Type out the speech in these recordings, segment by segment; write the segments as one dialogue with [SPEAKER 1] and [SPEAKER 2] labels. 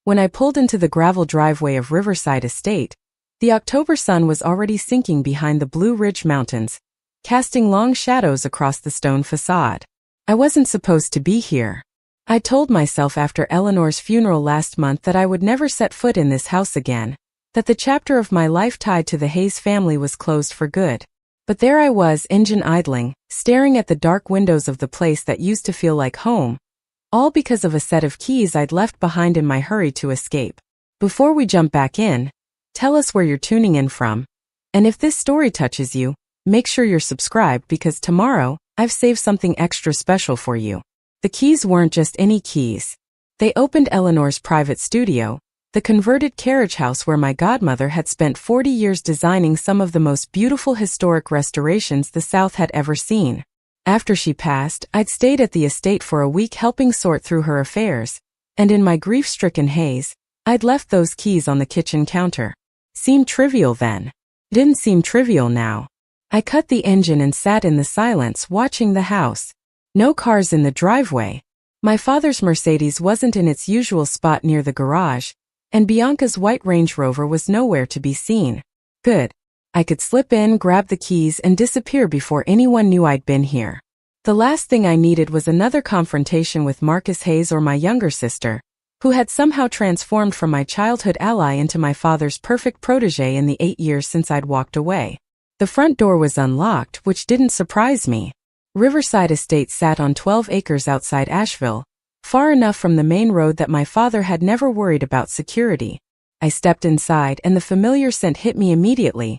[SPEAKER 1] When I pulled into the gravel driveway of Riverside Estate, the October sun was already sinking behind the Blue Ridge Mountains, casting long shadows across the stone facade. I wasn't supposed to be here. I told myself after Eleanor's funeral last month that I would never set foot in this house again, that the chapter of my life tied to the Hayes family was closed for good. But there I was, engine idling, staring at the dark windows of the place that used to feel like home, all because of a set of keys I'd left behind in my hurry to escape. Before we jump back in, tell us where you're tuning in from. And if this story touches you, make sure you're subscribed because tomorrow, I've saved something extra special for you. The keys weren't just any keys. They opened Eleanor's private studio, the converted carriage house where my godmother had spent 40 years designing some of the most beautiful historic restorations the South had ever seen. After she passed, I'd stayed at the estate for a week helping sort through her affairs, and in my grief-stricken haze, I'd left those keys on the kitchen counter. Seemed trivial then. Didn't seem trivial now. I cut the engine and sat in the silence watching the house. No cars in the driveway. My father's Mercedes wasn't in its usual spot near the garage, and Bianca's white Range Rover was nowhere to be seen. Good. I could slip in, grab the keys, and disappear before anyone knew I'd been here. The last thing I needed was another confrontation with Marcus Hayes or my younger sister, who had somehow transformed from my childhood ally into my father's perfect protégé in the 8 years since I'd walked away. The front door was unlocked, which didn't surprise me. Riverside Estate sat on 12 acres outside Asheville, far enough from the main road that my father had never worried about security. I stepped inside and the familiar scent hit me immediately.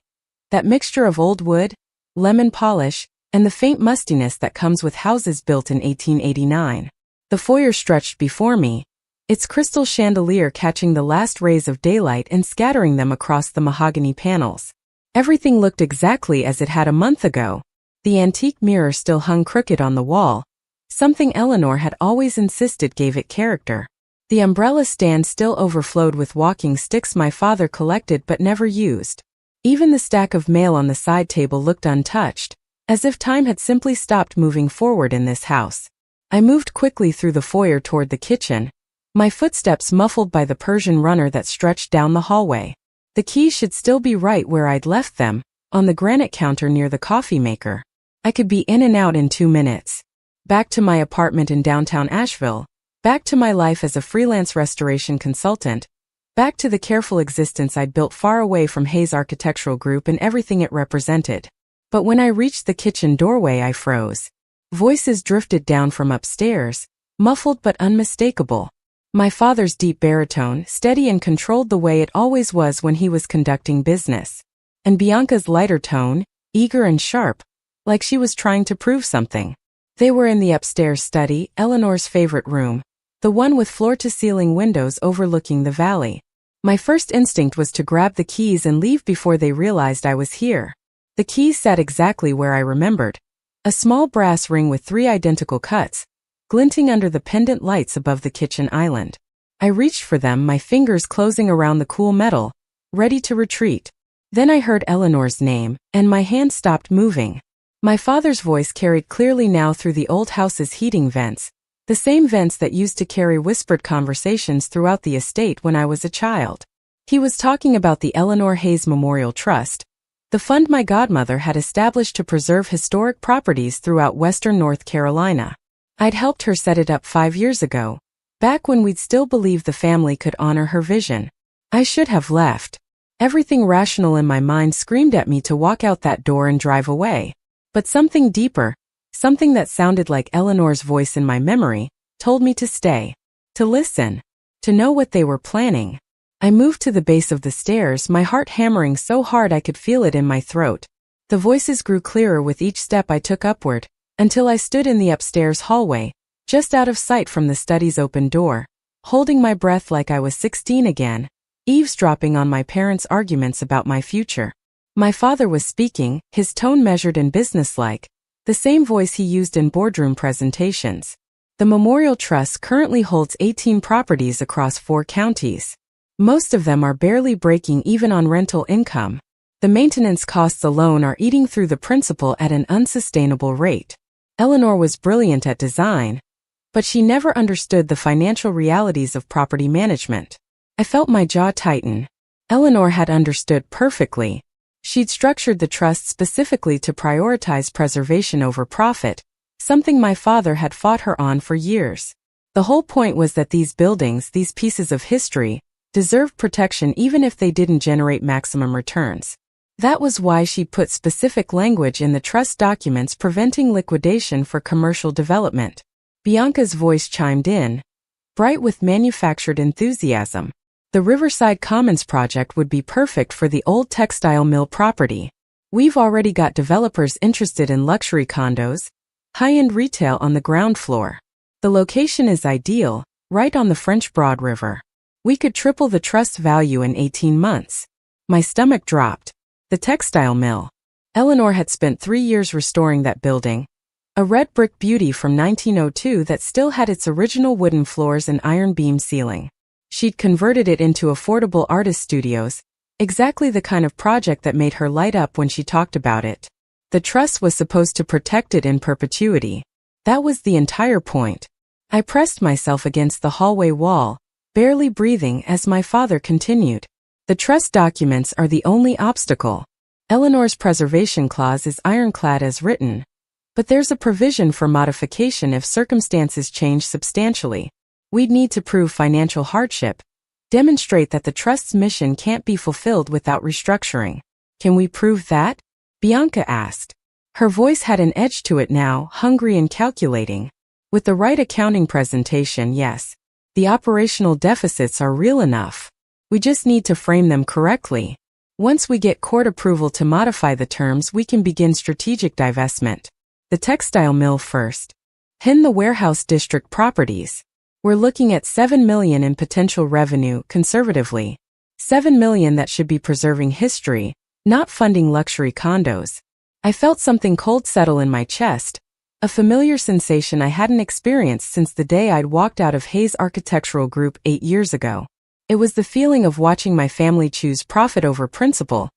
[SPEAKER 1] That mixture of old wood, lemon polish, and the faint mustiness that comes with houses built in 1889. The foyer stretched before me, its crystal chandelier catching the last rays of daylight and scattering them across the mahogany panels. Everything looked exactly as it had a month ago. The antique mirror still hung crooked on the wall, something Eleanor had always insisted gave it character. The umbrella stand still overflowed with walking sticks my father collected but never used. Even the stack of mail on the side table looked untouched, as if time had simply stopped moving forward in this house. I moved quickly through the foyer toward the kitchen, my footsteps muffled by the Persian runner that stretched down the hallway. The keys should still be right where I'd left them, on the granite counter near the coffee maker. I could be in and out in 2 minutes. Back to my apartment in downtown Asheville, back to my life as a freelance restoration consultant, back to the careful existence I'd built far away from Hayes Architectural Group and everything it represented. But when I reached the kitchen doorway I froze. Voices drifted down from upstairs, muffled but unmistakable. My father's deep baritone, steady and controlled the way it always was when he was conducting business. And Bianca's lighter tone, eager and sharp, like she was trying to prove something. They were in the upstairs study, Eleanor's favorite room, the one with floor-to-ceiling windows overlooking the valley. My first instinct was to grab the keys and leave before they realized I was here. The keys sat exactly where I remembered. A small brass ring with 3 identical cuts, glinting under the pendant lights above the kitchen island. I reached for them, my fingers closing around the cool metal, ready to retreat. Then I heard Eleanor's name, and my hand stopped moving. My father's voice carried clearly now through the old house's heating vents, the same vents that used to carry whispered conversations throughout the estate when I was a child. He was talking about the Eleanor Hayes Memorial Trust, the fund my godmother had established to preserve historic properties throughout western North Carolina. I'd helped her set it up 5 years ago, back when we'd still believed the family could honor her vision. I should have left. Everything rational in my mind screamed at me to walk out that door and drive away. But something deeper, something that sounded like Eleanor's voice in my memory, told me to stay, to listen, to know what they were planning. I moved to the base of the stairs, my heart hammering so hard I could feel it in my throat. The voices grew clearer with each step I took upward, until I stood in the upstairs hallway, just out of sight from the study's open door, holding my breath like I was 16 again, eavesdropping on my parents' arguments about my future. My father was speaking, his tone measured and businesslike, the same voice he used in boardroom presentations. The Memorial Trust currently holds 18 properties across 4 counties. Most of them are barely breaking even on rental income. The maintenance costs alone are eating through the principal at an unsustainable rate. Eleanor was brilliant at design, but she never understood the financial realities of property management. I felt my jaw tighten. Eleanor had understood perfectly. She'd structured the trust specifically to prioritize preservation over profit, something my father had fought her on for years. The whole point was that these buildings, these pieces of history, deserved protection even if they didn't generate maximum returns. That was why she put specific language in the trust documents preventing liquidation for commercial development. Bianca's voice chimed in, bright with manufactured enthusiasm. The Riverside Commons project would be perfect for the old textile mill property. We've already got developers interested in luxury condos, high-end retail on the ground floor. The location is ideal, right on the French Broad River. We could triple the trust value in 18 months. My stomach dropped. The textile mill. Eleanor had spent 3 years restoring that building, a red brick beauty from 1902 that still had its original wooden floors and iron beam ceiling. She'd converted it into affordable artist studios, exactly the kind of project that made her light up when she talked about it. The trust was supposed to protect it in perpetuity. That was the entire point. I pressed myself against the hallway wall, barely breathing as my father continued. The trust documents are the only obstacle. Eleanor's preservation clause is ironclad as written, but there's a provision for modification if circumstances change substantially. We'd need to prove financial hardship, demonstrate that the trust's mission can't be fulfilled without restructuring. Can we prove that? Bianca asked. Her voice had an edge to it now, hungry and calculating. With the right accounting presentation, yes. The operational deficits are real enough. We just need to frame them correctly. Once we get court approval to modify the terms, we can begin strategic divestment. The textile mill first. Then the warehouse district properties. We're looking at $7 million in potential revenue, conservatively. $7 million that should be preserving history, not funding luxury condos. I felt something cold settle in my chest, a familiar sensation I hadn't experienced since the day I'd walked out of Hayes Architectural Group 8 years ago. It was the feeling of watching my family choose profit over principle,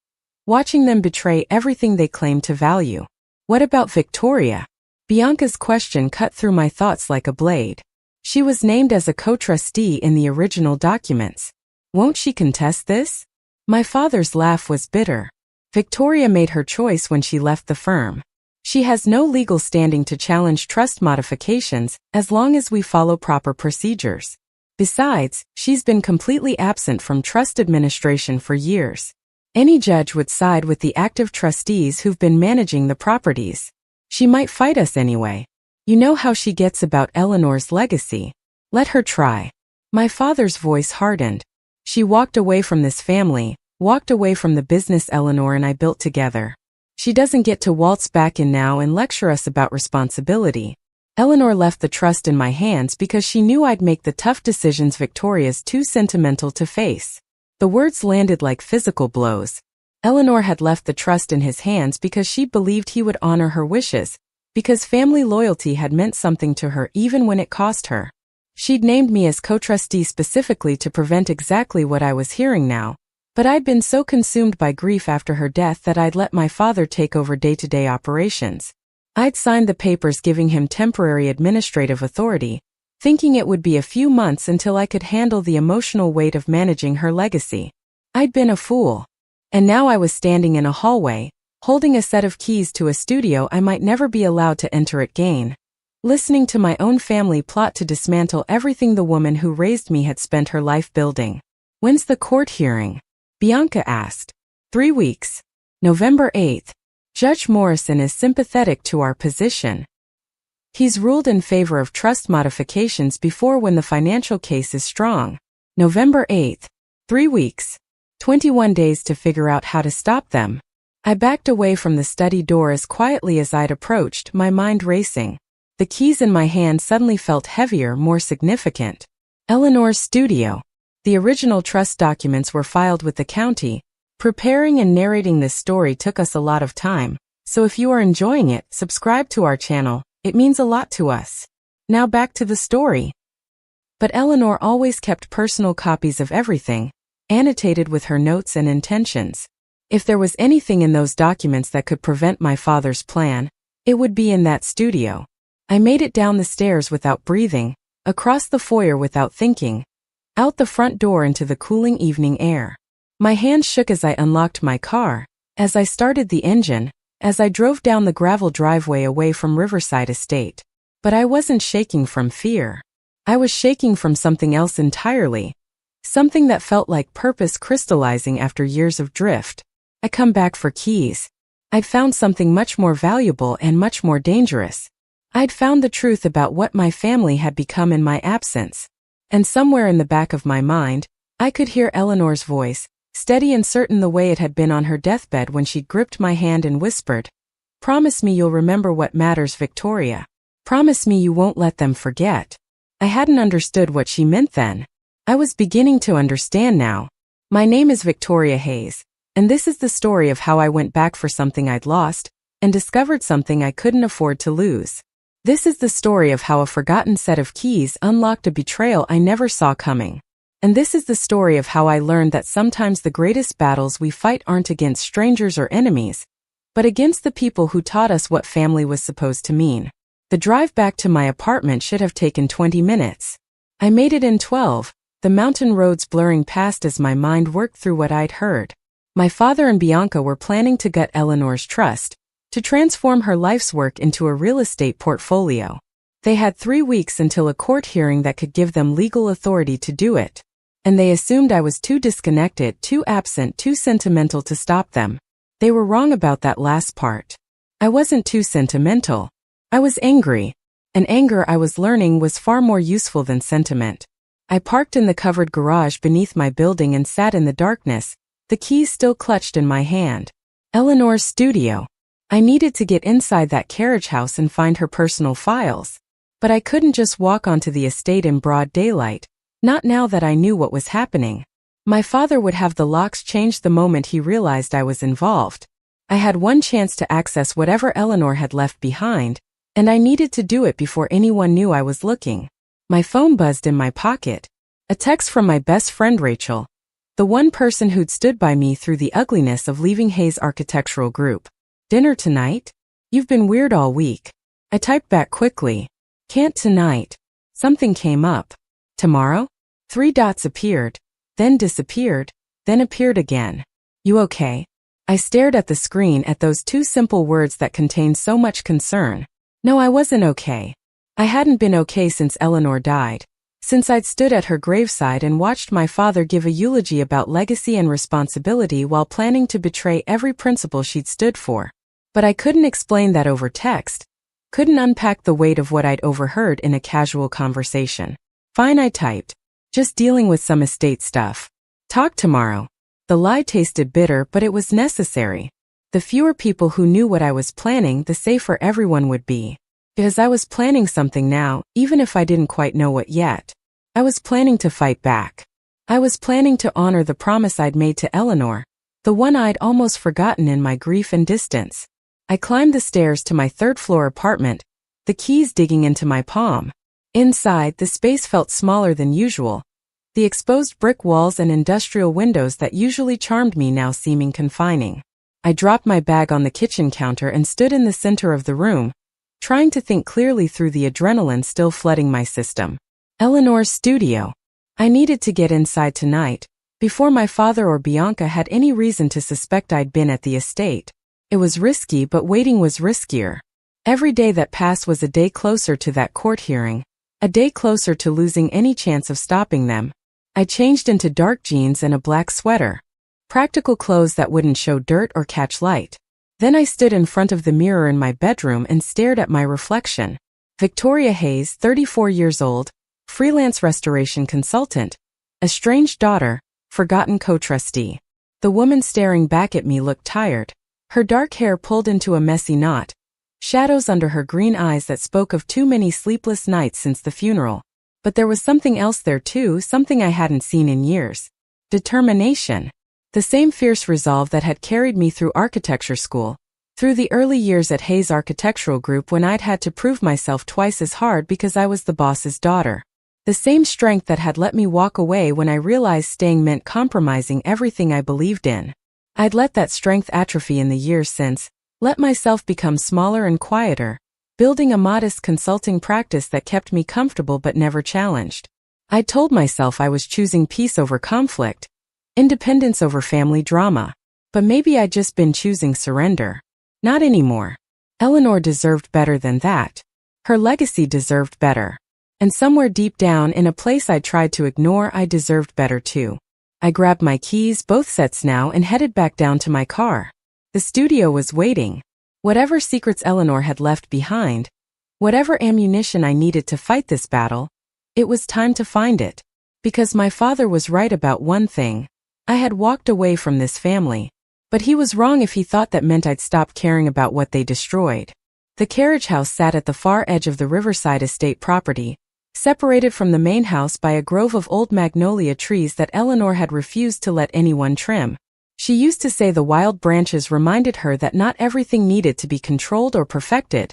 [SPEAKER 1] watching them betray everything they claimed to value. What about Victoria? Bianca's question cut through my thoughts like a blade. She was named as a co-trustee in the original documents. Won't she contest this? My father's laugh was bitter. Victoria made her choice when she left the firm. She has no legal standing to challenge trust modifications as long as we follow proper procedures. Besides, she's been completely absent from trust administration for years. Any judge would side with the active trustees who've been managing the properties. She might fight us anyway. You know how she gets about Eleanor's legacy. Let her try. My father's voice hardened. She walked away from this family, walked away from the business Eleanor and I built together. She doesn't get to waltz back in now and lecture us about responsibility. Eleanor left the trust in my hands because she knew I'd make the tough decisions Victoria's too sentimental to face. The words landed like physical blows. Eleanor had left the trust in his hands because she believed he would honor her wishes, because family loyalty had meant something to her even when it cost her. She'd named me as co-trustee specifically to prevent exactly what I was hearing now, but I'd been so consumed by grief after her death that I'd let my father take over day-to-day operations. I'd signed the papers giving him temporary administrative authority, thinking it would be a few months until I could handle the emotional weight of managing her legacy. I'd been a fool. And now I was standing in a hallway, holding a set of keys to a studio I might never be allowed to enter again, listening to my own family plot to dismantle everything the woman who raised me had spent her life building. When's the court hearing? Bianca asked. 3 weeks. November 8th. Judge Morrison is sympathetic to our position. He's ruled in favor of trust modifications before when the financial case is strong. November 8th. 3 weeks. 21 days to figure out how to stop them. I backed away from the study door as quietly as I'd approached, my mind racing. The keys in my hand suddenly felt heavier, more significant. Eleanor's studio. The original trust documents were filed with the county. Preparing and narrating this story took us a lot of time, so if you are enjoying it, subscribe to our channel. It means a lot to us. Now back to the story. But Eleanor always kept personal copies of everything, annotated with her notes and intentions. If there was anything in those documents that could prevent my father's plan, it would be in that studio. I made it down the stairs without breathing, across the foyer without thinking, out the front door into the cooling evening air. My hands shook as I unlocked my car, as I started the engine, as I drove down the gravel driveway away from Riverside Estate. But I wasn't shaking from fear. I was shaking from something else entirely. Something that felt like purpose crystallizing after years of drift. I come back for keys. I'd found something much more valuable and much more dangerous. I'd found the truth about what my family had become in my absence. And somewhere in the back of my mind, I could hear Eleanor's voice, steady and certain the way it had been on her deathbed when she'd gripped my hand and whispered, "Promise me you'll remember what matters, Victoria. Promise me you won't let them forget." I hadn't understood what she meant then. I was beginning to understand now. My name is Victoria Hayes, and this is the story of how I went back for something I'd lost, and discovered something I couldn't afford to lose. This is the story of how a forgotten set of keys unlocked a betrayal I never saw coming. And this is the story of how I learned that sometimes the greatest battles we fight aren't against strangers or enemies, but against the people who taught us what family was supposed to mean. The drive back to my apartment should have taken 20 minutes. I made it in 12, the mountain roads blurring past as my mind worked through what I'd heard. My father and Bianca were planning to gut Eleanor's trust, to transform her life's work into a real estate portfolio. They had 3 weeks until a court hearing that could give them legal authority to do it. And they assumed I was too disconnected, too absent, too sentimental to stop them. They were wrong about that last part. I wasn't too sentimental. I was angry. And anger, I was learning, was far more useful than sentiment. I parked in the covered garage beneath my building and sat in the darkness, the keys still clutched in my hand. Eleanor's studio. I needed to get inside that carriage house and find her personal files. But I couldn't just walk onto the estate in broad daylight. Not now that I knew what was happening. My father would have the locks changed the moment he realized I was involved. I had one chance to access whatever Eleanor had left behind, and I needed to do it before anyone knew I was looking. My phone buzzed in my pocket. A text from my best friend Rachel, the one person who'd stood by me through the ugliness of leaving Hayes Architectural Group. "Dinner tonight? You've been weird all week." I typed back quickly. "Can't tonight." Something came up. "Tomorrow?" 3 dots appeared, then disappeared, then appeared again. "You okay?" I stared at the screen at those 2 simple words that contained so much concern. No, I wasn't okay. I hadn't been okay since Eleanor died, since I'd stood at her graveside and watched my father give a eulogy about legacy and responsibility while planning to betray every principle she'd stood for. But I couldn't explain that over text, couldn't unpack the weight of what I'd overheard in a casual conversation. "Fine," I typed. "Just dealing with some estate stuff. Talk tomorrow." The lie tasted bitter, but it was necessary. The fewer people who knew what I was planning, the safer everyone would be. Because I was planning something now, even if I didn't quite know what yet. I was planning to fight back. I was planning to honor the promise I'd made to Eleanor, the one I'd almost forgotten in my grief and distance. I climbed the stairs to my 3rd-floor apartment, the keys digging into my palm. Inside, the space felt smaller than usual, the exposed brick walls and industrial windows that usually charmed me now seeming confining. I dropped my bag on the kitchen counter and stood in the center of the room, trying to think clearly through the adrenaline still flooding my system. Eleanor's studio. I needed to get inside tonight, before my father or Bianca had any reason to suspect I'd been at the estate. It was risky, but waiting was riskier. Every day that passed was a day closer to that court hearing, a day closer to losing any chance of stopping them. I changed into dark jeans and a black sweater. Practical clothes that wouldn't show dirt or catch light. Then I stood in front of the mirror in my bedroom and stared at my reflection. Victoria Hayes, 34 years old, freelance restoration consultant, estranged daughter, forgotten co-trustee. The woman staring back at me looked tired, her dark hair pulled into a messy knot, shadows under her green eyes that spoke of too many sleepless nights since the funeral. But there was something else there too, something I hadn't seen in years. Determination. The same fierce resolve that had carried me through architecture school, through the early years at Hayes Architectural Group when I'd had to prove myself twice as hard because I was the boss's daughter. The same strength that had let me walk away when I realized staying meant compromising everything I believed in. I'd let that strength atrophy in the years since, let myself become smaller and quieter, building a modest consulting practice that kept me comfortable but never challenged. I told myself I was choosing peace over conflict, independence over family drama. But maybe I'd just been choosing surrender. Not anymore. Eleanor deserved better than that. Her legacy deserved better. And somewhere deep down in a place I tried to ignore, I deserved better too. I grabbed my keys, both sets now, and headed back down to my car. The studio was waiting. Whatever secrets Eleanor had left behind, whatever ammunition I needed to fight this battle, it was time to find it. Because my father was right about one thing. I had walked away from this family. But he was wrong if he thought that meant I'd stop caring about what they destroyed. The carriage house sat at the far edge of the Riverside estate property, separated from the main house by a grove of old magnolia trees that Eleanor had refused to let anyone trim. She used to say the wild branches reminded her that not everything needed to be controlled or perfected,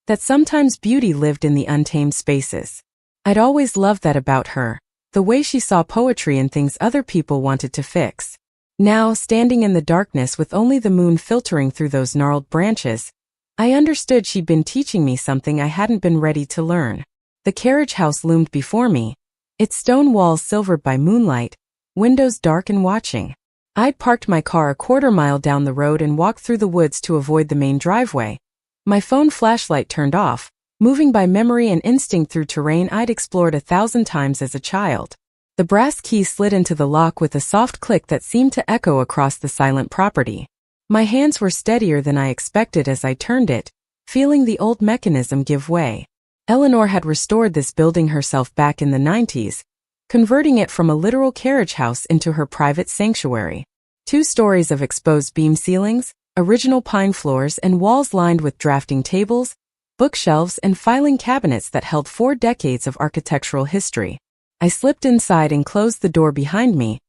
[SPEAKER 1] that sometimes beauty lived in the untamed spaces. I'd always loved that about her, the way she saw poetry in things other people wanted to fix. Now, standing in the darkness with only the moon filtering through those gnarled branches, I understood she'd been teaching me something I hadn't been ready to learn. The carriage house loomed before me, its stone walls silvered by moonlight, windows dark and watching. I'd parked my car a quarter-mile down the road and walked through the woods to avoid the main driveway. My phone flashlight turned off, moving by memory and instinct through terrain I'd explored 1,000 times as a child. The brass key slid into the lock with a soft click that seemed to echo across the silent property. My hands were steadier than I expected as I turned it, feeling the old mechanism give way. Eleanor had restored this building herself back in the 90s, converting it from a literal carriage house into her private sanctuary. 2 stories of exposed beam ceilings, original pine floors, and walls lined with drafting tables, bookshelves, and filing cabinets that held 4 decades of architectural history. I slipped inside and closed the door behind me,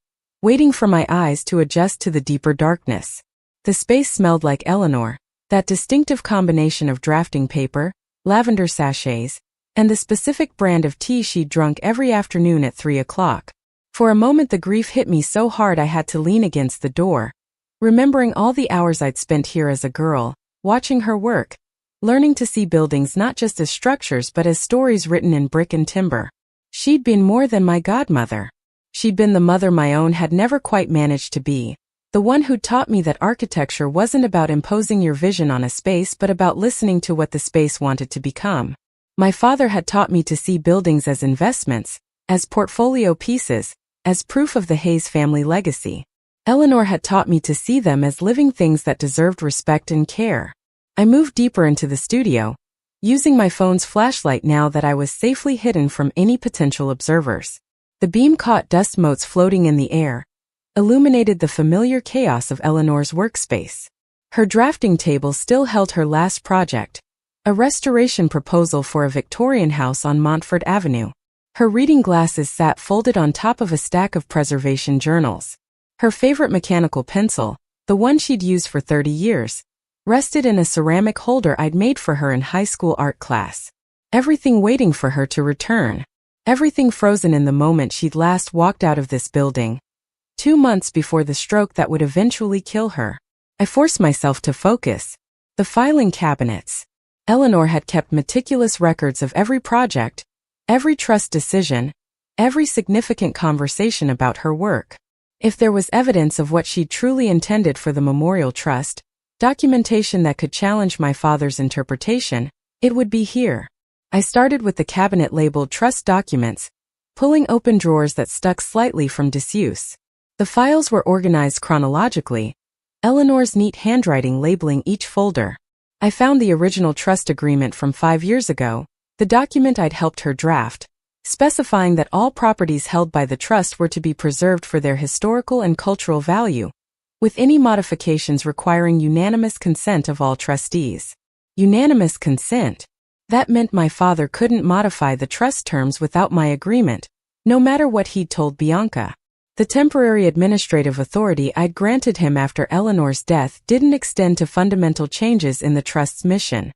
[SPEAKER 1] waiting for my eyes to adjust to the deeper darkness. The space smelled like Eleanor, that distinctive combination of drafting paper, lavender sachets, and the specific brand of tea she'd drunk every afternoon at 3 o'clock. For a moment the grief hit me so hard I had to lean against the door, remembering all the hours I'd spent here as a girl, watching her work, learning to see buildings not just as structures but as stories written in brick and timber. She'd been more than my godmother. She'd been the mother my own had never quite managed to be. The one who taught me that architecture wasn't about imposing your vision on a space but about listening to what the space wanted to become. My father had taught me to see buildings as investments, as portfolio pieces, as proof of the Hayes family legacy. Eleanor had taught me to see them as living things that deserved respect and care. I moved deeper into the studio, using my phone's flashlight now that I was safely hidden from any potential observers. The beam caught dust motes floating in the air, illuminated the familiar chaos of Eleanor's workspace. Her drafting table still held her last project, a restoration proposal for a Victorian house on Montfort Avenue. Her reading glasses sat folded on top of a stack of preservation journals. Her favorite mechanical pencil, the one she'd used for 30 years, rested in a ceramic holder I'd made for her in high school art class. Everything waiting for her to return. Everything frozen in the moment she'd last walked out of this building, 2 months before the stroke that would eventually kill her. I forced myself to focus. The filing cabinets. Eleanor had kept meticulous records of every project, every trust decision, every significant conversation about her work. If there was evidence of what she'd truly intended for the Memorial Trust, documentation that could challenge my father's interpretation, it would be here. I started with the cabinet labeled Trust Documents, pulling open drawers that stuck slightly from disuse. The files were organized chronologically, Eleanor's neat handwriting labeling each folder. I found the original trust agreement from 5 years ago, the document I'd helped her draft, specifying that all properties held by the trust were to be preserved for their historical and cultural value, with any modifications requiring unanimous consent of all trustees. Unanimous consent? That meant my father couldn't modify the trust terms without my agreement, no matter what he'd told Bianca. The temporary administrative authority I'd granted him after Eleanor's death didn't extend to fundamental changes in the trust's mission.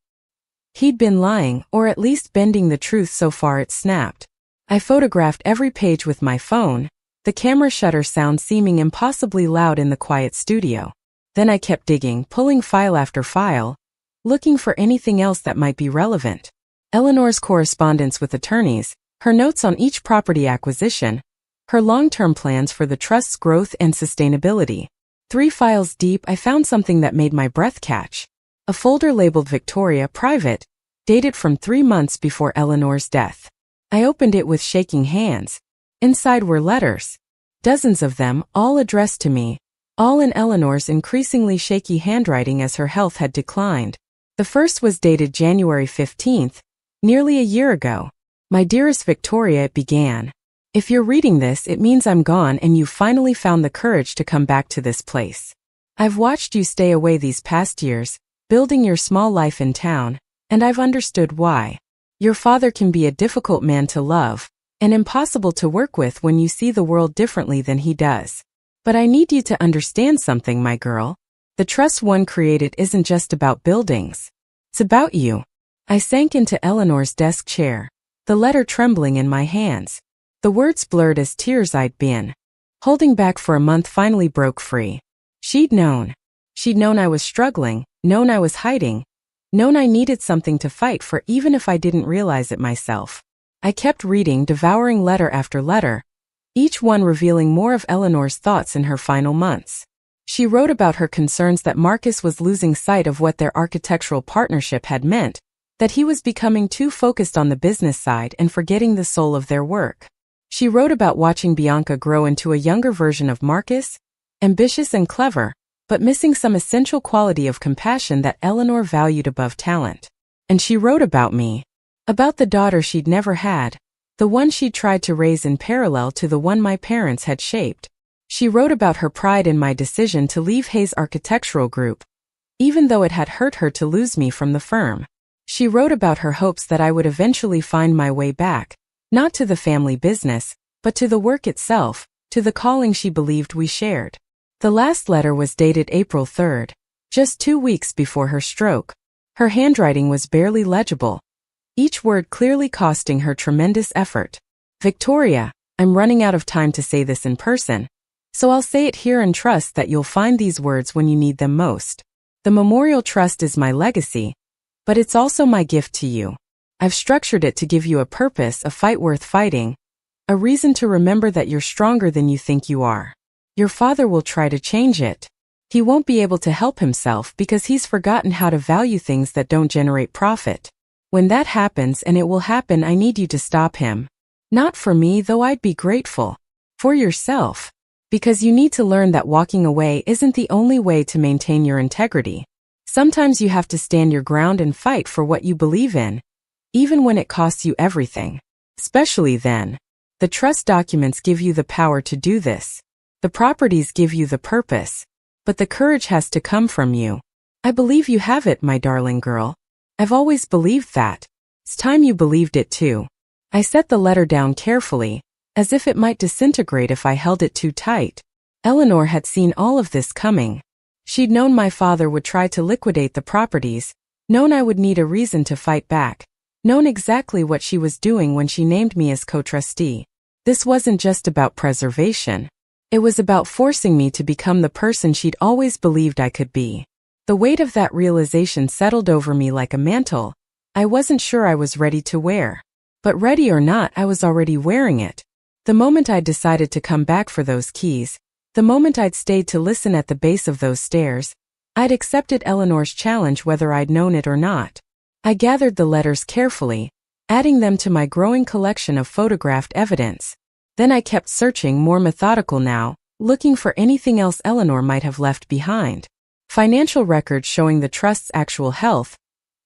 [SPEAKER 1] He'd been lying, or at least bending the truth so far it snapped. I photographed every page with my phone, the camera shutter sound seeming impossibly loud in the quiet studio. Then I kept digging, pulling file after file, looking for anything else that might be relevant. Eleanor's correspondence with attorneys, her notes on each property acquisition, her long-term plans for the trust's growth and sustainability. 3 files deep, I found something that made my breath catch. A folder labeled Victoria Private, dated from 3 months before Eleanor's death. I opened it with shaking hands. Inside were letters. Dozens of them, all addressed to me, all in Eleanor's increasingly shaky handwriting as her health had declined. The first was dated January 15th, nearly a year ago. My dearest Victoria, it began. If you're reading this, it means I'm gone and you've finally found the courage to come back to this place. I've watched you stay away these past years, building your small life in town, and I've understood why. Your father can be a difficult man to love, and impossible to work with when you see the world differently than he does. But I need you to understand something, my girl. The trust one created isn't just about buildings. It's about you. I sank into Eleanor's desk chair, the letter trembling in my hands. The words blurred as tears I'd been holding back for a month finally broke free. She'd known. She'd known I was struggling, known I was hiding, known I needed something to fight for even if I didn't realize it myself. I kept reading, devouring letter after letter, each one revealing more of Eleanor's thoughts in her final months. She wrote about her concerns that Marcus was losing sight of what their architectural partnership had meant, that he was becoming too focused on the business side and forgetting the soul of their work. She wrote about watching Bianca grow into a younger version of Marcus, ambitious and clever, but missing some essential quality of compassion that Eleanor valued above talent. And she wrote about me, about the daughter she'd never had, the one she'd tried to raise in parallel to the one my parents had shaped. She wrote about her pride in my decision to leave Hayes Architectural Group, even though it had hurt her to lose me from the firm. She wrote about her hopes that I would eventually find my way back, not to the family business, but to the work itself, to the calling she believed we shared. The last letter was dated April 3rd, just 2 weeks before her stroke. Her handwriting was barely legible, each word clearly costing her tremendous effort. Victoria, I'm running out of time to say this in person, so I'll say it here and trust that you'll find these words when you need them most. The Memorial Trust is my legacy, but it's also my gift to you. I've structured it to give you a purpose, a fight worth fighting, a reason to remember that you're stronger than you think you are. Your father will try to change it. He won't be able to help himself because he's forgotten how to value things that don't generate profit. When that happens, and it will happen, I need you to stop him. Not for me, though I'd be grateful. For yourself. Because you need to learn that walking away isn't the only way to maintain your integrity. Sometimes you have to stand your ground and fight for what you believe in, even when it costs you everything. Especially then. The trust documents give you the power to do this. The properties give you the purpose. But the courage has to come from you. I believe you have it, my darling girl. I've always believed that. It's time you believed it too. I set the letter down carefully, as if it might disintegrate if I held it too tight. Eleanor had seen all of this coming. She'd known my father would try to liquidate the properties, known I would need a reason to fight back, known exactly what she was doing when she named me as co-trustee. This wasn't just about preservation. It was about forcing me to become the person she'd always believed I could be. The weight of that realization settled over me like a mantle I wasn't sure I was ready to wear. But ready or not, I was already wearing it. The moment I'd decided to come back for those keys, the moment I'd stayed to listen at the base of those stairs, I'd accepted Eleanor's challenge whether I'd known it or not. I gathered the letters carefully, adding them to my growing collection of photographed evidence. Then I kept searching, more methodical now, looking for anything else Eleanor might have left behind. Financial records showing the trust's actual health,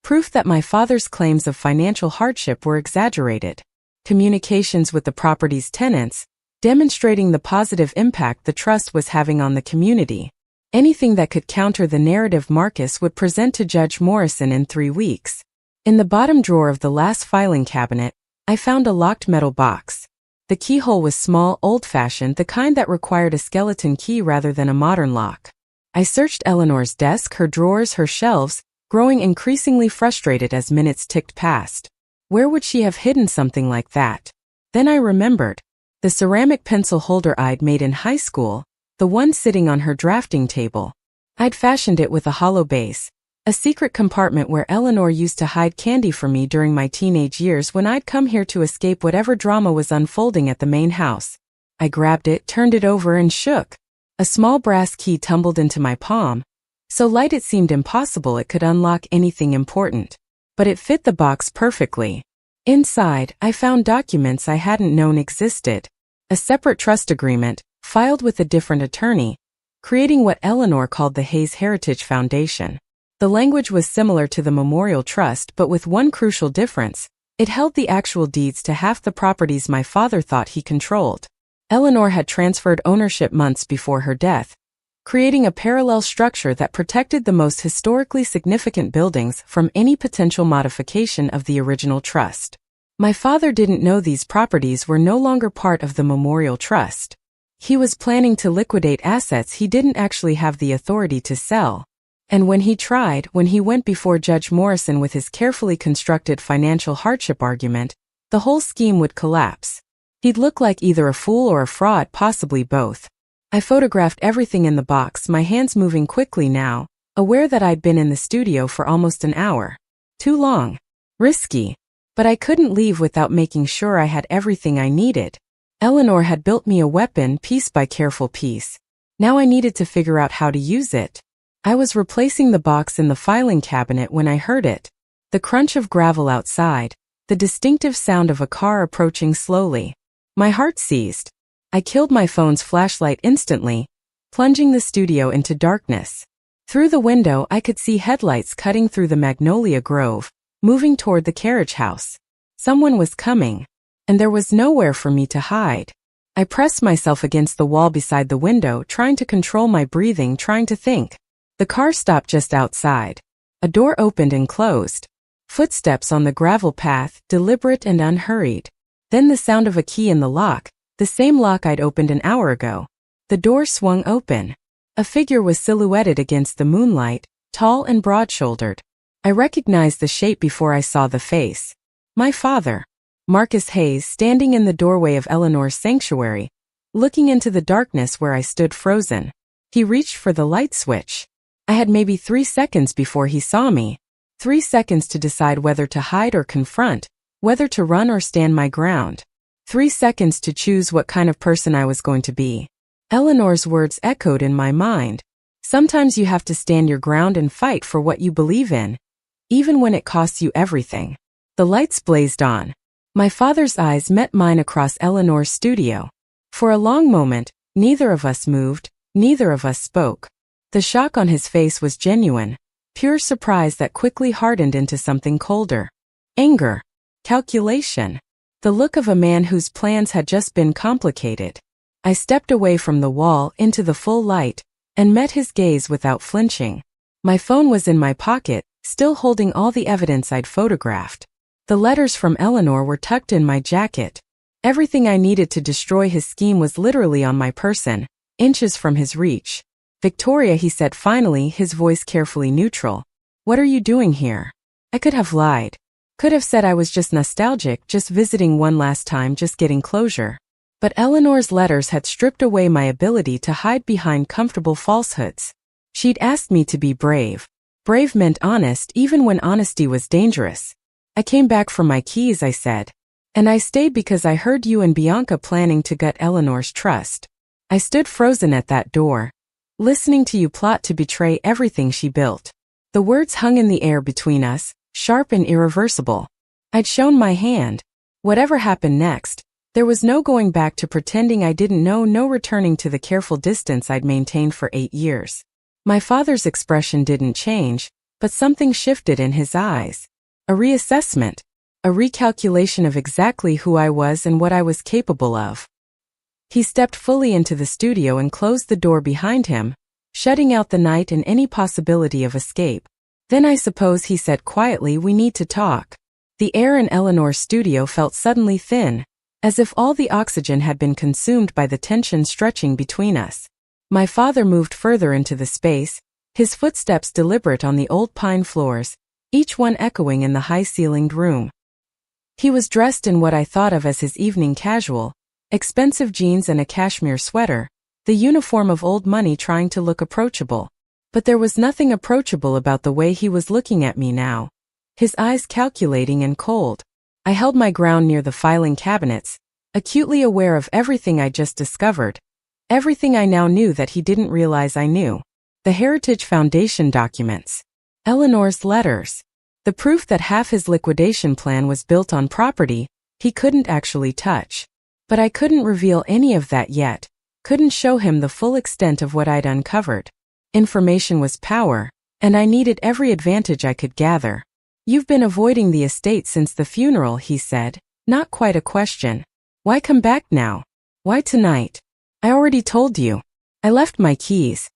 [SPEAKER 1] proof that my father's claims of financial hardship were exaggerated. Communications with the property's tenants, demonstrating the positive impact the trust was having on the community. Anything that could counter the narrative Marcus would present to Judge Morrison in 3 weeks. In the bottom drawer of the last filing cabinet, I found a locked metal box. The keyhole was small, old-fashioned, the kind that required a skeleton key rather than a modern lock. I searched Eleanor's desk, her drawers, her shelves, growing increasingly frustrated as minutes ticked past. Where would she have hidden something like that? Then I remembered. The ceramic pencil holder I'd made in high school, the one sitting on her drafting table. I'd fashioned it with a hollow base, A secret compartment where Eleanor used to hide candy from me during my teenage years when I'd come here to escape whatever drama was unfolding at the main house. I grabbed it, turned it over, and shook. A small brass key tumbled into my palm. So light it seemed impossible it could unlock anything important. But it fit the box perfectly. Inside, I found documents I hadn't known existed. A separate trust agreement, filed with a different attorney, creating what Eleanor called the Hayes Heritage Foundation. The language was similar to the Memorial Trust, but with one crucial difference. It held the actual deeds to half the properties my father thought he controlled. Eleanor had transferred ownership months before her death, creating a parallel structure that protected the most historically significant buildings from any potential modification of the original trust. My father didn't know these properties were no longer part of the Memorial Trust. He was planning to liquidate assets he didn't actually have the authority to sell. And when he went before Judge Morrison with his carefully constructed financial hardship argument, the whole scheme would collapse. He'd look like either a fool or a fraud, possibly both. I photographed everything in the box, my hands moving quickly now, aware that I'd been in the studio for almost an hour. Too long. Risky. But I couldn't leave without making sure I had everything I needed. Eleanor had built me a weapon piece by careful piece. Now I needed to figure out how to use it. I was replacing the box in the filing cabinet when I heard it. The crunch of gravel outside, the distinctive sound of a car approaching slowly. My heart seized. I killed my phone's flashlight instantly, plunging the studio into darkness. Through the window I could see headlights cutting through the magnolia grove, moving toward the carriage house. Someone was coming, and there was nowhere for me to hide. I pressed myself against the wall beside the window, trying to control my breathing, trying to think. The car stopped just outside. A door opened and closed. Footsteps on the gravel path, deliberate and unhurried. Then the sound of a key in the lock, the same lock I'd opened an hour ago. The door swung open. A figure was silhouetted against the moonlight, tall and broad-shouldered. I recognized the shape before I saw the face. My father, Marcus Hayes, standing in the doorway of Eleanor's sanctuary, looking into the darkness where I stood frozen. He reached for the light switch. I had maybe 3 seconds before he saw me. 3 seconds to decide whether to hide or confront, whether to run or stand my ground. 3 seconds to choose what kind of person I was going to be. Eleanor's words echoed in my mind. Sometimes you have to stand your ground and fight for what you believe in, even when it costs you everything. The lights blazed on. My father's eyes met mine across Eleanor's studio. For a long moment, neither of us moved, neither of us spoke. The shock on his face was genuine, pure surprise that quickly hardened into something colder. Anger. Calculation. The look of a man whose plans had just been complicated. I stepped away from the wall into the full light, and met his gaze without flinching. My phone was in my pocket, still holding all the evidence I'd photographed. The letters from Eleanor were tucked in my jacket. Everything I needed to destroy his scheme was literally on my person, inches from his reach. Victoria, he said finally, his voice carefully neutral. What are you doing here? I could have lied. Could have said I was just nostalgic, just visiting one last time, just getting closure. But Eleanor's letters had stripped away my ability to hide behind comfortable falsehoods. She'd asked me to be brave. Brave meant honest, even when honesty was dangerous. I came back for my keys, I said. And I stayed because I heard you and Bianca planning to gut Eleanor's trust. I stood frozen at that door, listening to you plot to betray everything she built. The words hung in the air between us, sharp and irreversible. I'd shown my hand. Whatever happened next, there was no going back to pretending I didn't know, no returning to the careful distance I'd maintained for 8 years. My father's expression didn't change, but something shifted in his eyes. A reassessment, a recalculation of exactly who I was and what I was capable of. He stepped fully into the studio and closed the door behind him, shutting out the night and any possibility of escape. Then I suppose he said quietly, we need to talk. The air in Eleanor's studio felt suddenly thin, as if all the oxygen had been consumed by the tension stretching between us. My father moved further into the space, his footsteps deliberate on the old pine floors, each one echoing in the high-ceilinged room. He was dressed in what I thought of as his evening casual, expensive jeans and a cashmere sweater, the uniform of old money trying to look approachable. But there was nothing approachable about the way he was looking at me now. His eyes calculating and cold. I held my ground near the filing cabinets, acutely aware of everything I just discovered. Everything I now knew that he didn't realize I knew. The Heritage Foundation documents. Eleanor's letters. The proof that half his liquidation plan was built on property he couldn't actually touch. But I couldn't reveal any of that yet, couldn't show him the full extent of what I'd uncovered. Information was power, and I needed every advantage I could gather. You've been avoiding the estate since the funeral, he said, not quite a question. Why come back now? Why tonight? I already told you. I left my keys.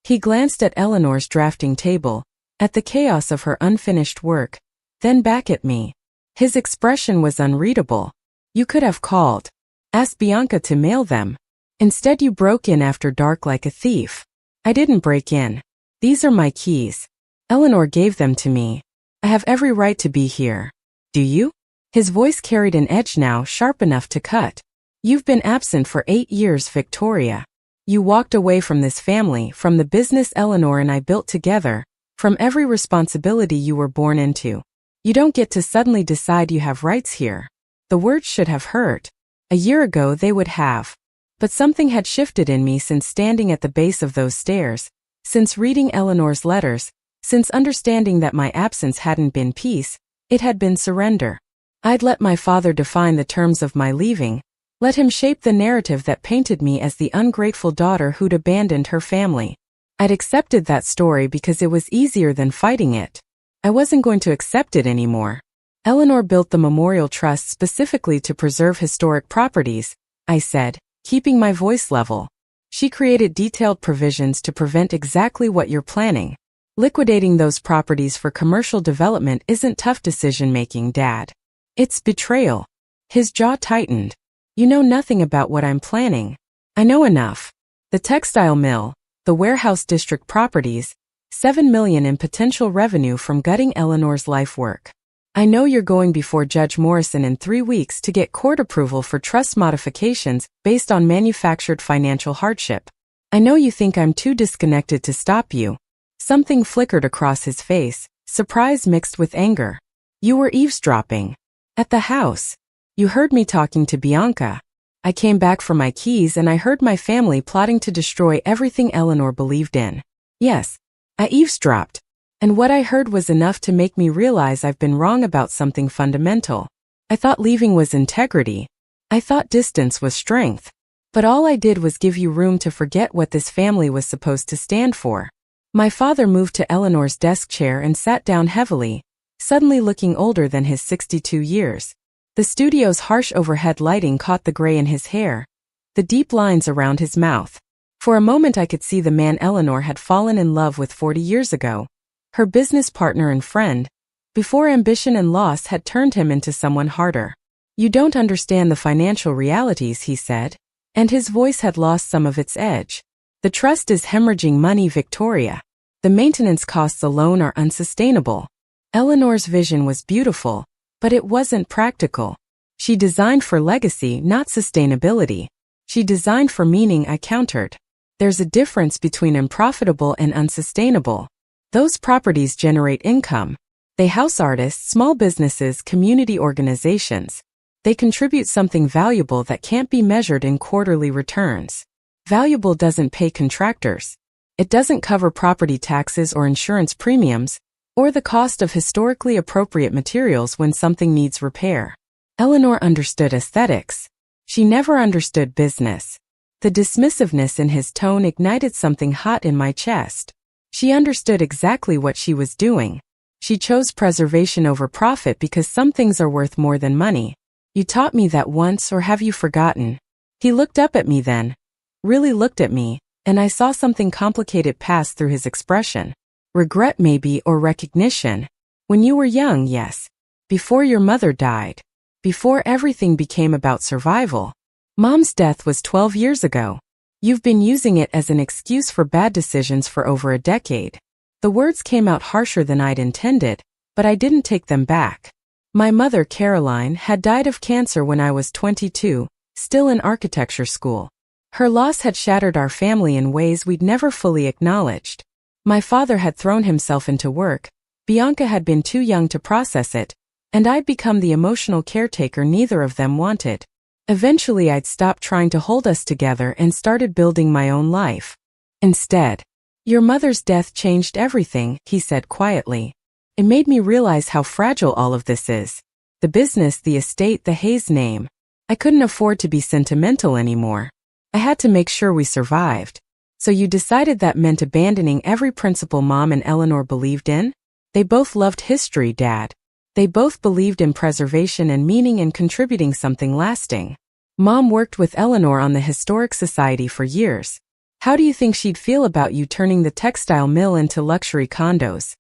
[SPEAKER 1] He glanced at Eleanor's drafting table, at the chaos of her unfinished work, then back at me. His expression was unreadable. You could have called. Asked Bianca to mail them. Instead you broke in after dark like a thief. I didn't break in. These are my keys. Eleanor gave them to me. I have every right to be here. Do you? His voice carried an edge now sharp enough to cut. You've been absent for 8 years, Victoria. You walked away from this family, from the business Eleanor and I built together, from every responsibility you were born into. You don't get to suddenly decide you have rights here. The words should have hurt. A year ago they would have. But something had shifted in me since standing at the base of those stairs, since reading Eleanor's letters, since understanding that my absence hadn't been peace, it had been surrender. I'd let my father define the terms of my leaving, let him shape the narrative that painted me as the ungrateful daughter who'd abandoned her family. I'd accepted that story because it was easier than fighting it. I wasn't going to accept it anymore. Eleanor built the memorial trust specifically to preserve historic properties, I said, keeping my voice level. She created detailed provisions to prevent exactly what you're planning. Liquidating those properties for commercial development isn't tough decision-making, Dad. It's betrayal. His jaw tightened. You know nothing about what I'm planning. I know enough. The textile mill, the warehouse district properties, $7 million in potential revenue from gutting Eleanor's life work. I know you're going before Judge Morrison in 3 weeks to get court approval for trust modifications based on manufactured financial hardship. I know you think I'm too disconnected to stop you. Something flickered across his face, surprise mixed with anger. You were eavesdropping. At the house. You heard me talking to Bianca. I came back for my keys and I heard my family plotting to destroy everything Eleanor believed in. Yes, I eavesdropped. And what I heard was enough to make me realize I've been wrong about something fundamental. I thought leaving was integrity. I thought distance was strength. But all I did was give you room to forget what this family was supposed to stand for. My father moved to Eleanor's desk chair and sat down heavily, suddenly looking older than his 62 years. The studio's harsh overhead lighting caught the gray in his hair, the deep lines around his mouth. For a moment I could see the man Eleanor had fallen in love with 40 years ago, her business partner and friend, before ambition and loss had turned him into someone harder. You don't understand the financial realities, he said, and his voice had lost some of its edge. The trust is hemorrhaging money, Victoria. The maintenance costs alone are unsustainable. Eleanor's vision was beautiful, but it wasn't practical. She designed for legacy, not sustainability. She designed for meaning, I countered. There's a difference between unprofitable and unsustainable. Those properties generate income. They house artists, small businesses, community organizations. They contribute something valuable that can't be measured in quarterly returns. Valuable doesn't pay contractors. It doesn't cover property taxes or insurance premiums, or the cost of historically appropriate materials when something needs repair. Eleanor understood aesthetics. She never understood business. The dismissiveness in his tone ignited something hot in my chest. She understood exactly what she was doing. She chose preservation over profit because some things are worth more than money. You taught me that once, or have you forgotten? He looked up at me then, really looked at me, and I saw something complicated pass through his expression. Regret maybe, or recognition. When you were young, yes. Before your mother died. Before everything became about survival. Mom's death was 12 years ago. You've been using it as an excuse for bad decisions for over a decade. The words came out harsher than I'd intended, but I didn't take them back. My mother, Caroline, had died of cancer when I was 22, still in architecture school. Her loss had shattered our family in ways we'd never fully acknowledged. My father had thrown himself into work, Bianca had been too young to process it, and I'd become the emotional caretaker neither of them wanted. Eventually I'd stopped trying to hold us together and started building my own life. Instead, your mother's death changed everything, he said quietly. It made me realize how fragile all of this is. The business, the estate, the Hayes name. I couldn't afford to be sentimental anymore. I had to make sure we survived. So you decided that meant abandoning every principle Mom and Eleanor believed in? They both loved history, Dad. They both believed in preservation and meaning and contributing something lasting. Mom worked with Eleanor on the Historic Society for years. How do you think she'd feel about you turning the textile mill into luxury condos?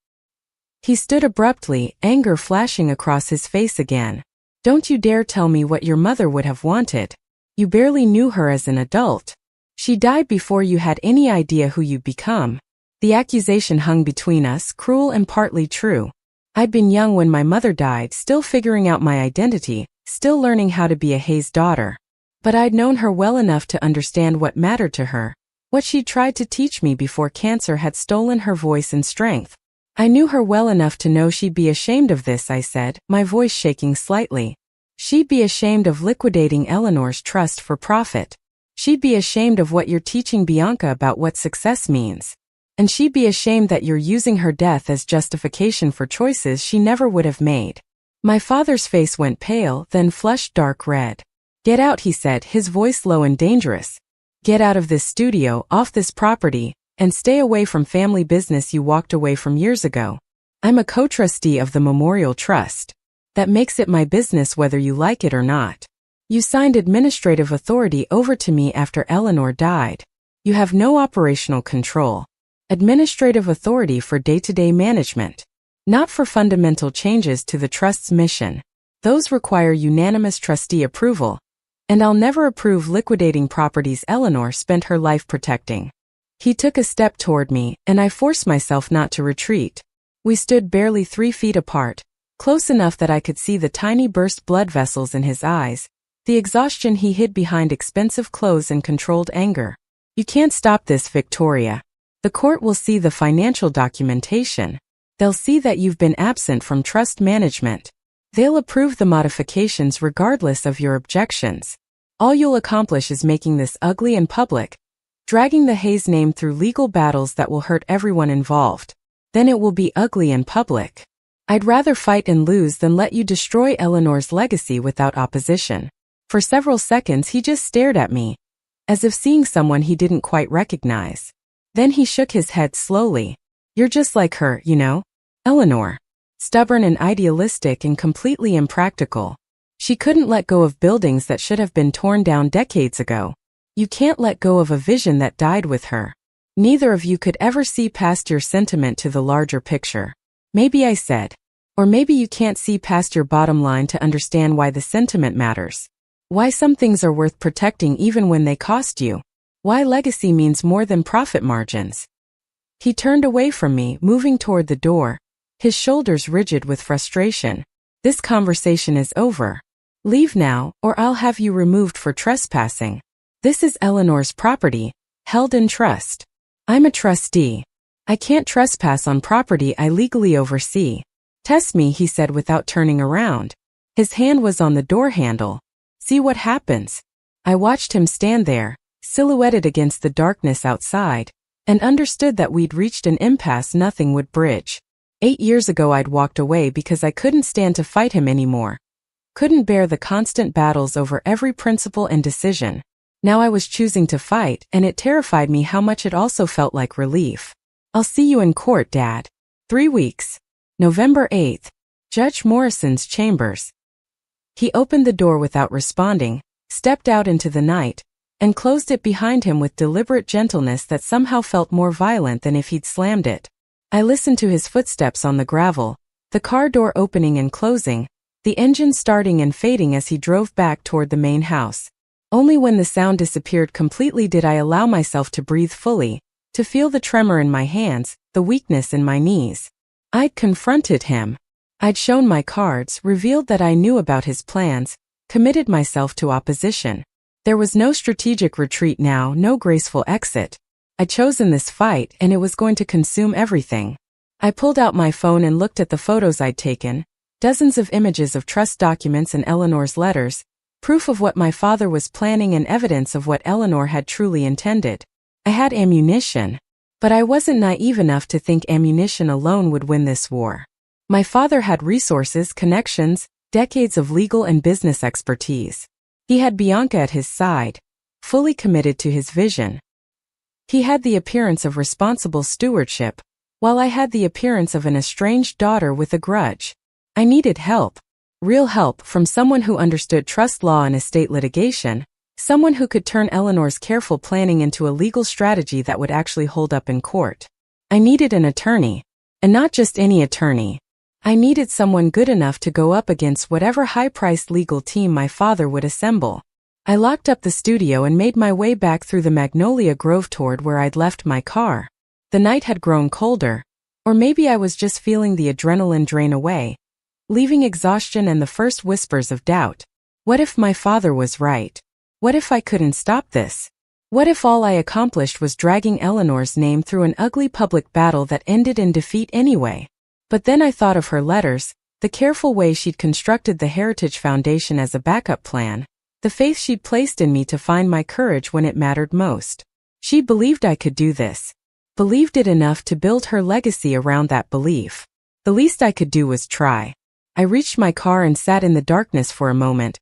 [SPEAKER 1] He stood abruptly, anger flashing across his face again. Don't you dare tell me what your mother would have wanted. You barely knew her as an adult. She died before you had any idea who you'd become. The accusation hung between us, cruel and partly true. I'd been young when my mother died, still figuring out my identity, still learning how to be a Hayes daughter. But I'd known her well enough to understand what mattered to her, what she'd tried to teach me before cancer had stolen her voice and strength. I knew her well enough to know she'd be ashamed of this, I said, my voice shaking slightly. She'd be ashamed of liquidating Eleanor's trust for profit. She'd be ashamed of what you're teaching Bianca about what success means. And she'd be ashamed that you're using her death as justification for choices she never would have made. My father's face went pale, then flushed dark red. Get out, he said, his voice low and dangerous. Get out of this studio, off this property, and stay away from family business you walked away from years ago. I'm a co-trustee of the Memorial Trust. That makes it my business whether you like it or not. You signed administrative authority over to me after Eleanor died. You have no operational control. Administrative authority for day-to-day management. Not for fundamental changes to the trust's mission. Those require unanimous trustee approval. And I'll never approve liquidating properties Eleanor spent her life protecting. He took a step toward me, and I forced myself not to retreat. We stood barely 3 feet apart, close enough that I could see the tiny burst blood vessels in his eyes, the exhaustion he hid behind expensive clothes and controlled anger. You can't stop this, Victoria. The court will see the financial documentation. They'll see that you've been absent from trust management. They'll approve the modifications regardless of your objections. All you'll accomplish is making this ugly and public, dragging the Hayes name through legal battles that will hurt everyone involved. Then it will be ugly and public. I'd rather fight and lose than let you destroy Eleanor's legacy without opposition. For several seconds he just stared at me, as if seeing someone he didn't quite recognize. Then he shook his head slowly. You're just like her, you know, Eleanor. Stubborn and idealistic and completely impractical. She couldn't let go of buildings that should have been torn down decades ago. You can't let go of a vision that died with her. Neither of you could ever see past your sentiment to the larger picture. Maybe, I said. Or maybe you can't see past your bottom line to understand why the sentiment matters. Why some things are worth protecting even when they cost you. Why legacy means more than profit margins. He turned away from me, moving toward the door, his shoulders rigid with frustration. This conversation is over. Leave now, or I'll have you removed for trespassing. This is Eleanor's property, held in trust. I'm a trustee. I can't trespass on property I legally oversee. Test me, he said without turning around. His hand was on the door handle. See what happens. I watched him stand there, silhouetted against the darkness outside, and understood that we'd reached an impasse nothing would bridge. 8 years ago I'd walked away because I couldn't stand to fight him anymore. Couldn't bear the constant battles over every principle and decision. Now I was choosing to fight, and it terrified me how much it also felt like relief. I'll see you in court, Dad. 3 weeks. November 8th. Judge Morrison's chambers. He opened the door without responding, stepped out into the night, and closed it behind him with deliberate gentleness that somehow felt more violent than if he'd slammed it. I listened to his footsteps on the gravel, the car door opening and closing, the engine starting and fading as he drove back toward the main house. Only when the sound disappeared completely did I allow myself to breathe fully, to feel the tremor in my hands, the weakness in my knees. I'd confronted him. I'd shown my cards, revealed that I knew about his plans, committed myself to opposition. There was no strategic retreat now, no graceful exit. I'd chosen this fight and it was going to consume everything. I pulled out my phone and looked at the photos I'd taken, dozens of images of trust documents and Eleanor's letters, proof of what my father was planning and evidence of what Eleanor had truly intended. I had ammunition, but I wasn't naive enough to think ammunition alone would win this war. My father had resources, connections, decades of legal and business expertise. He had Bianca at his side, fully committed to his vision. He had the appearance of responsible stewardship, while I had the appearance of an estranged daughter with a grudge. I needed help. Real help from someone who understood trust law and estate litigation, someone who could turn Eleanor's careful planning into a legal strategy that would actually hold up in court. I needed an attorney, and not just any attorney. I needed someone good enough to go up against whatever high-priced legal team my father would assemble. I locked up the studio and made my way back through the Magnolia Grove toward where I'd left my car. The night had grown colder, or maybe I was just feeling the adrenaline drain away, leaving exhaustion and the first whispers of doubt. What if my father was right? What if I couldn't stop this? What if all I accomplished was dragging Eleanor's name through an ugly public battle that ended in defeat anyway? But then I thought of her letters, the careful way she'd constructed the Heritage Foundation as a backup plan, the faith she'd placed in me to find my courage when it mattered most. She believed I could do this. Believed it enough to build her legacy around that belief. The least I could do was try. I reached my car and sat in the darkness for a moment,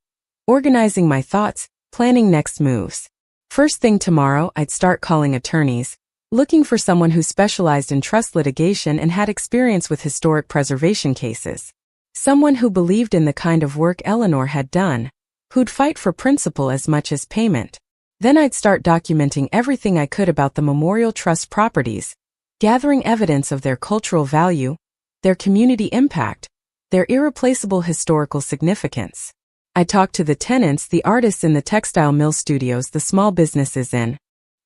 [SPEAKER 1] organizing my thoughts, planning next moves. First thing tomorrow, I'd start calling attorneys, looking for someone who specialized in trust litigation and had experience with historic preservation cases. Someone who believed in the kind of work Eleanor had done, who'd fight for principle as much as payment. Then I'd start documenting everything I could about the Memorial Trust properties, gathering evidence of their cultural value, their community impact, their irreplaceable historical significance. I talked to the tenants, the artists in the textile mill studios, the small businesses in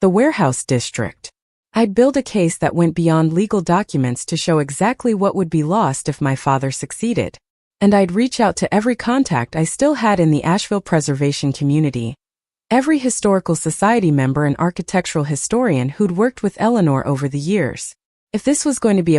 [SPEAKER 1] the warehouse district. I'd build a case that went beyond legal documents to show exactly what would be lost if my father succeeded. And I'd reach out to every contact I still had in the Asheville preservation community, every historical society member and architectural historian who'd worked with Eleanor over the years. If this was going to be a